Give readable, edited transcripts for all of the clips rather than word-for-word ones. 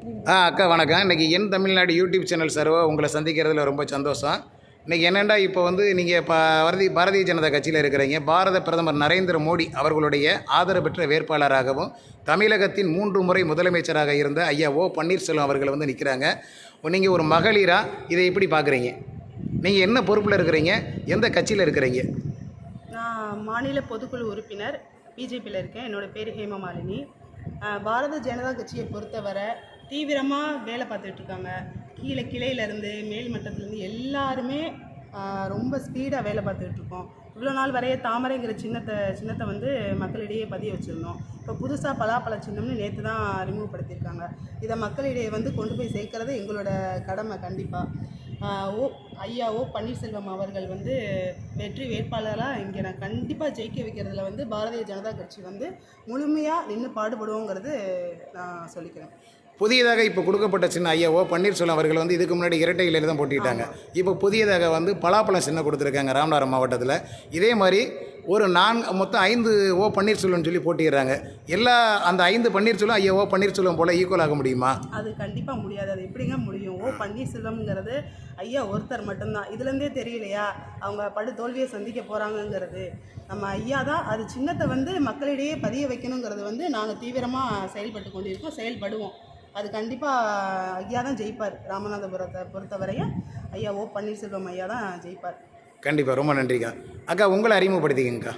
அக்கா வணக்கம். இன்றைக்கி என் தமிழ்நாடு யூடியூப் சேனல் சார்பாக உங்களை சந்திக்கிறதுல ரொம்ப சந்தோஷம். இன்றைக்கி என்னென்னா, இப்போ வந்து நீங்கள் பாரதிய ஜனதா கட்சியில் இருக்கிறீங்க. பாரத பிரதமர் நரேந்திர மோடி அவர்களுடைய ஆதரவு பெற்ற வேட்பாளராகவும் தமிழகத்தின் 3 முறை முதலமைச்சராக இருந்த ஐயா ஓ பன்னீர்செல்வம் அவர்கள் வந்து நிற்கிறாங்க. நீங்கள் ஒரு மகளிராக இதை எப்படி பார்க்குறீங்க? நீங்கள் என்ன பொறுப்பில் இருக்கிறீங்க? எந்த கட்சியில் இருக்கிறீங்க? நான் மாநில பொதுக்குழு உறுப்பினர், பிஜேபியில் இருக்கேன். என்னோடய பேர் ஹேமமாலினி. பாரத ஜனதா கட்சியை பொறுத்தவரை தீவிரமாக வேலை பார்த்துட்ருக்காங்க. கிளையிலேருந்து மேல் மட்டத்துலேருந்து எல்லாருமே ரொம்ப ஸ்பீடாக வேலை பார்த்துட்ருக்கோம். இவ்வளோ நாள் வரைய தாமரைங்கிற சின்னத்தை வந்து மக்களிடையே பதிய வச்சுருந்தோம். இப்போ புதுசாக பலாப்பழ சின்னம்னு நேற்று தான் அறிமுகப்படுத்தியிருக்காங்க. இதை மக்களிடையே வந்து கொண்டு போய் சேர்க்கறது எங்களோட கடமை. கண்டிப்பாக ஐயா ஓ பன்னீர்செல்வம் அவர்கள் வந்து வெற்றி வேட்பாளராக இங்கே நான் கண்டிப்பாக ஜெயிக்க வைக்கிறதுல வந்து பாரதிய ஜனதா கட்சி வந்து முழுமையாக நின்று பாடுபடுவோங்கிறது நான் சொல்லிக்கிறேன். புதியதாக இப்போ கொடுக்கப்பட்ட சின்ன ஐயா ஓ பன்னீர்செல்வம் அவர்கள் வந்து இதுக்கு முன்னாடி இரட்டை இலையில் தான் போட்டிட்டாங்க. இப்போ புதியதாக வந்து பலாப்பழம் சின்ன கொடுத்துருக்காங்க ராமநாதபுரம் மாவட்டத்தில். இதே மாதிரி ஒரு மொத்தம் 5 ஓ பன்னீர்செல்வம்னு சொல்லி போட்டிடுறாங்க. அந்த 5 பன்னீர்செல்வம் ஐயா ஓ பன்னீர்செல்வம் போல் ஈக்குவல் ஆக முடியுமா? அது கண்டிப்பாக முடியாது. அது எப்படிங்க முடியும்? ஓ பன்னீர்செல்வம்ங்கிறது ஐயா ஒருத்தர் மட்டும்தான். இதுலேருந்தே தெரியலையா அவங்க தோல்வியை சந்திக்க போகிறாங்கங்கிறது? நம்ம ஐயா தான் அது சின்னத்தை வந்து மக்களிடையே பதிய வைக்கணுங்கிறது வந்து நாங்கள் தீவிரமாக செயல்பட்டு கொண்டிருக்கோம், செயல்படுவோம். அது கண்டிப்பாக ஐயா தான் ஜெயிப்பார். ராமநாதபுரத்தை பொறுத்தவரையும் ஐயா ஓ பன்னீர்செல்வம் ஐயா தான் ஜெயிப்பார். கண்டிப்பாக. ரொம்ப நன்றிக்கா. அக்கா, உங்களை அறிமுகப்படுத்திக்கங்கக்கா.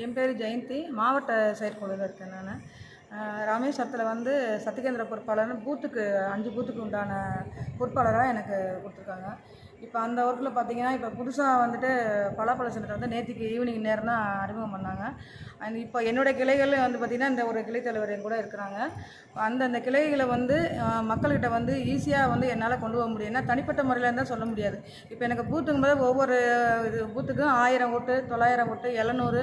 என் பேர் ஜெயந்தி, மாவட்ட செயற்குழுவில் இருக்கேன். நான் ராமேஸ்வரத்தில் வந்து சத்தியகேந்திர பொறுப்பாளர்னு 5 பூத்துக்கு உண்டான பொறுப்பாளராக எனக்கு கொடுத்துருக்காங்க. இப்போ அந்த ஒர்க்கில் பார்த்திங்கன்னா, இப்போ புதுசாக வந்துட்டு பலாப்பழ சின்னத்தை வந்து நேற்றுக்கு ஈவினிங் நேரம் தான் அறிமுகம் பண்ணாங்க. இப்போ என்னுடைய கிளைகள் வந்து பார்த்திங்கன்னா, இந்த ஒரு கிளைத்தலைவர் என் கூட இருக்கிறாங்க. அந்த கிளைகளை வந்து மக்கள்கிட்ட வந்து ஈஸியாக வந்து என்னால் கொண்டு போக முடியும். ஏன்னா தனிப்பட்ட முறையில் இருந்தால் சொல்ல முடியாது. இப்போ எனக்கு பூத்துக்கும்போது ஒவ்வொரு பூத்துக்கும் 1000 ஓட்டு, 900 ஓட்டு, 700,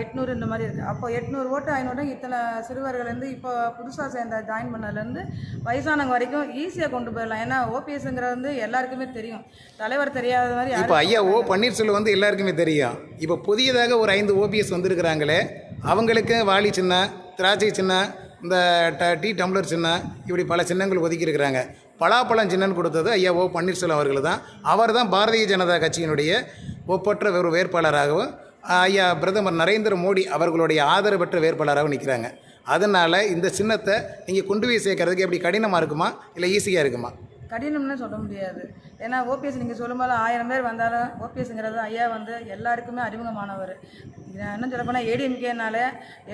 800 இந்த மாதிரி இருக்குது. அப்போ 800 ஓட்டு, 500 இத்தனை சிறுவர்கள்லேருந்து இப்போ புதுசாக சேர்ந்த ஜாயின் பண்ணதுலேருந்து வயசானவங்க வரைக்கும் ஈஸியாக கொண்டு போயிடலாம். ஏன்னா ஓபிஎஸ்ங்கிறது வந்து எல்லாருக்குமே தெரியும். தலைவர் தெரியாத மாதிரி இப்போ ஐயா ஓ பன்னீர்செல்வம் வந்து எல்லாருக்குமே தெரியும். இப்போ புதியதாக ஒரு 5 ஓபிஎஸ் வந்துருக்கிறாங்களே, அவங்களுக்கு வாளி சின்ன, திராட்சை சின்ன, இந்த டீ டம்ளர் சின்ன, இப்படி பல சின்னங்கள் ஒதுக்கியிருக்கிறாங்க. பலாப்பழம் சின்னன்னு கொடுத்தது ஐயா ஓ பன்னீர்செல்வம் அவர்கள் தான். அவர் தான் பாரதிய ஜனதா கட்சியினுடைய ஒப்பற்ற ஒரு வேட்பாளராகவும் ஐயா பிரதமர் நரேந்திர மோடி அவர்களுடைய ஆதரவு பெற்ற வேட்பாளராகவும் நிற்கிறாங்க. அதனால் இந்த சின்னத்தை நீங்கள் கொண்டு போய் சேர்க்கறதுக்கு எப்படி கடினமாக இருக்குமா, இல்லை ஈஸியாக இருக்குமா? கடினம்னு சொல்ல முடியாது. ஏன்னா ஓபிஎஸ் நீங்கள் சொல்லும்போது 1000 பேர் வந்தாலும் ஓபிஎஸ்ங்கிறது ஐயா வந்து எல்லாருக்குமே அறிமுகமானவர். இன்னும் சொல்லப்போனால் ஏடிஎம்கேனால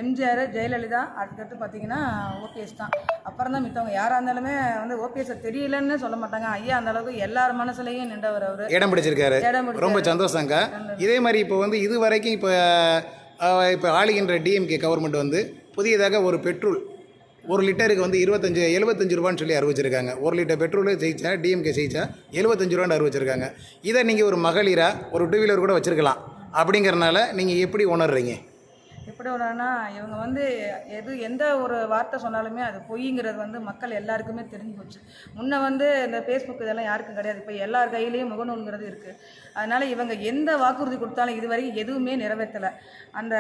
எம்ஜிஆர், ஜெயலலிதா, அதுக்கடுத்து பார்த்திங்கன்னா ஓபிஎஸ் தான். அப்புறம் தான் மித்தவங்க யாராக இருந்தாலுமே வந்து ஓபிஎஸ்ஸை தெரியலன்னு சொல்ல மாட்டாங்க. ஐயா அந்த அளவுக்கு எல்லார் மனசுலையும் நின்றவர். அவர் இடம் பிடிச்சிருக்காரு. ரொம்ப சந்தோஷங்க. இதே மாதிரி இப்போ வந்து இது வரைக்கும் இப்போ ஆளுகின்ற டிஎம்கே கவர்மெண்ட் வந்து புதியதாக ஒரு பெட்ரோல் 1 லிட்டருக்கு வந்து 75 ரூபான்னு சொல்லி அறிவிச்சிருக்காங்க. 1 லிட்டர் பெட்ரோலு ஜெயிச்சா, டிஎம்கே ஜெயிச்சா 75 ரூபான்னு அறிவிச்சிருக்காங்க. இதை நீங்கள் ஒரு மகளிராக ஒரு 2 வீலர் கூட வச்சுருக்கலாம். அப்படிங்கிறனால நீங்கள் எப்படி உணர்றீங்க? எப்படி உணர்னா, இவங்க வந்து எந்த ஒரு வார்த்தை சொன்னாலுமே அது பொய்ங்கிறது வந்து மக்கள் எல்லாருக்குமே தெரிஞ்சு போச்சு. முன்ன வந்து இந்த ஃபேஸ்புக் இதெல்லாம் யாருக்கும் கிடையாது. இப்போ எல்லார் கையிலையும் முகநூல்ங்கிறது இருக்குது. அதனால் இவங்க எந்த வாக்குறுதி கொடுத்தாலும் இது வரைக்கும் எதுவுமே நிறைவேற்றலை. அந்த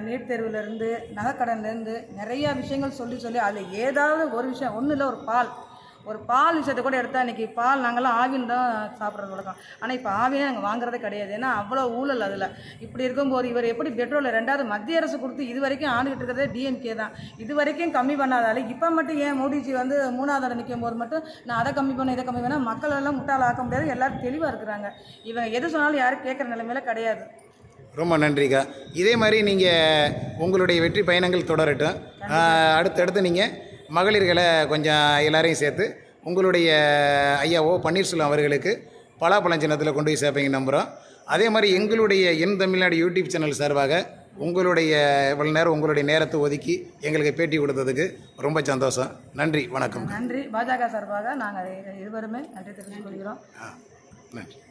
நீட் தேர்வுலேருந்து, நகைக்கடன்லேருந்து நிறையா விஷயங்கள் சொல்லி அதில் ஏதாவது ஒரு விஷயம் ஒன்றும் இல்லை. ஒரு பால் விஷயத்தை கூட எடுத்தால் இன்றைக்கி பால் நாங்கள்லாம் ஆவின்னு தான் சாப்பிட்றது வழக்கம். ஆனால் இப்போ ஆவினே நாங்கள் வாங்குறதே கிடையாது. ஏன்னா அவ்வளோ ஊழல் அதில். இப்படி இருக்கும்போது இவர் எப்படி பெட்ரோலில் 2வது மத்திய அரசு கொடுத்து இது வரைக்கும் ஆண்டுகிட்டு இருக்கிறதே டிஎம்கே தான். இது வரைக்கும் கம்மி பண்ணாதால இப்போ மட்டும் ஏன் மோடிஜி வந்து 3வது நிற்கும் போது மட்டும் நான் அதை கம்மி பண்ண இதை கம்மி பண்ணால் மக்கள் எல்லாம் முட்டால் ஆக்க முடியாது. எல்லோரும் தெளிவாக இருக்கிறாங்க. இவங்க எது சொன்னாலும் யாரும் கேட்குற நிலைமையில கிடையாது. ரொம்ப நன்றிக்கா. இதே மாதிரி நீங்கள் உங்களுடைய வெற்றி பயணங்கள் தொடரட்டும். அடுத்தடுத்து நீங்கள் மகளிர்களை கொஞ்சம் எல்லாரையும் சேர்த்து உங்களுடைய ஐயா ஓ பன்னீர்செல்வம் அவர்களுக்கு பலாப்பழம் சின்னத்தில் கொண்டு போய் சேர்ப்பீங்க நம்புகிறோம். அதே மாதிரி எங்களுடைய என் தமிழ்நாடு யூடியூப் சேனல் சார்பாக உங்களுடைய இவ்வளோ நேரம் உங்களுடைய நேரத்தை ஒதுக்கி எங்களுக்கு பேட்டி கொடுத்ததுக்கு ரொம்ப சந்தோஷம். நன்றி, வணக்கம். நன்றி. பாஜக சார்பாக நாங்கள் இருவருமே நன்றி தெரிவித்துக் கொள்கிறோம். நன்றி.